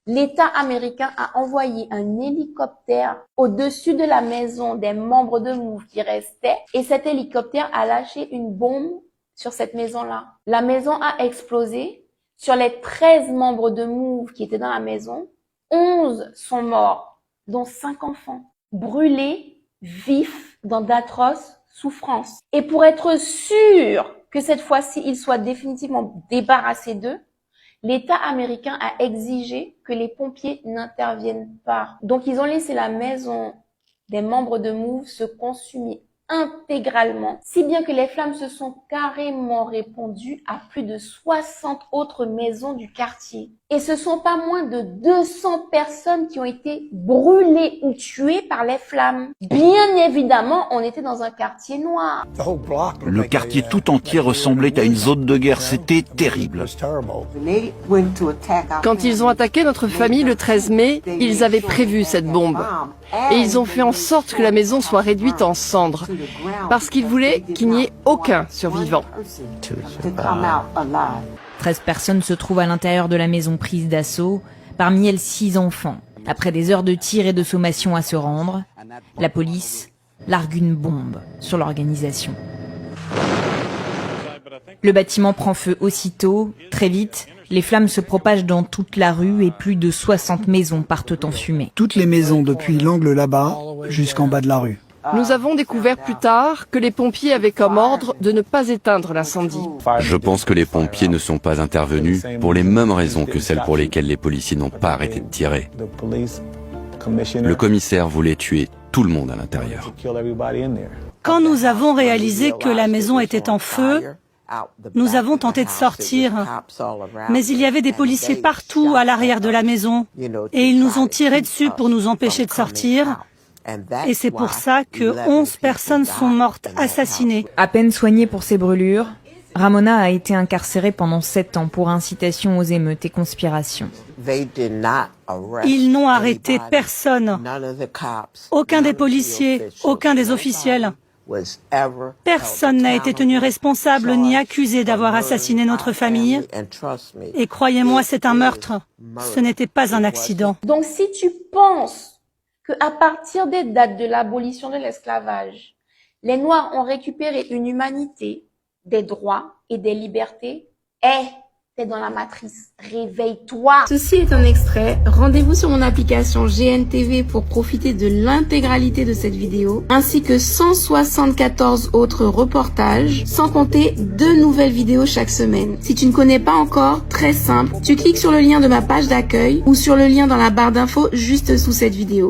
l'État américain a envoyé un hélicoptère au-dessus de la maison des membres de Move qui restaient et cet hélicoptère a lâché une bombe sur cette maison-là. La maison a explosé. Sur les 13 membres de Move qui étaient dans la maison, 11 sont morts, dont 5 enfants, brûlés vifs dans d'atroces souffrances. Et pour être sûr que cette fois-ci, ils soient définitivement débarrassés d'eux, l'État américain a exigé que les pompiers n'interviennent pas. Donc, ils ont laissé la maison des membres de Move se consumer intégralement, si bien que les flammes se sont carrément répandues à plus de 60 autres maisons du quartier. Et ce sont pas moins de 200 personnes qui ont été brûlées ou tuées par les flammes. Bien évidemment, on était dans un quartier noir. Le quartier tout entier ressemblait à une zone de guerre, c'était terrible. Quand ils ont attaqué notre famille le 13 mai, ils avaient prévu cette bombe. Et ils ont fait en sorte que la maison soit réduite en cendres, parce qu'ils voulaient qu'il n'y ait aucun survivant. 13 personnes se trouvent à l'intérieur de la maison prise d'assaut, parmi elles 6 enfants. Après des heures de tir et de sommation à se rendre, la police largue une bombe sur l'organisation. Le bâtiment prend feu aussitôt, très vite. Les flammes se propagent dans toute la rue et plus de 60 maisons partent en fumée. Toutes les maisons depuis l'angle là-bas jusqu'en bas de la rue. Nous avons découvert plus tard que les pompiers avaient comme ordre de ne pas éteindre l'incendie. Je pense que les pompiers ne sont pas intervenus pour les mêmes raisons que celles pour lesquelles les policiers n'ont pas arrêté de tirer. Le commissaire voulait tuer tout le monde à l'intérieur. Quand nous avons réalisé que la maison était en feu, nous avons tenté de sortir, mais il y avait des policiers partout à l'arrière de la maison et ils nous ont tiré dessus pour nous empêcher de sortir. Et c'est pour ça que 11 personnes sont mortes assassinées. À peine soignée pour ses brûlures, Ramona a été incarcérée pendant 7 ans pour incitation aux émeutes et conspiration. Ils n'ont arrêté personne. Aucun des policiers, aucun des officiels. Personne n'a été tenu responsable ni accusé d'avoir assassiné notre famille. Et croyez-moi, c'est un meurtre. Ce n'était pas un accident. Donc, si tu penses qu'à partir des dates de l'abolition de l'esclavage, les Noirs ont récupéré une humanité, des droits et des libertés, t'es dans la matrice. Réveille-toi. Ceci est un extrait. Rendez-vous sur mon application GNTV pour profiter de l'intégralité de cette vidéo, ainsi que 174 autres reportages, sans compter 2 nouvelles vidéos chaque semaine. Si tu ne connais pas encore, très simple, tu cliques sur le lien de ma page d'accueil ou sur le lien dans la barre d'infos juste sous cette vidéo.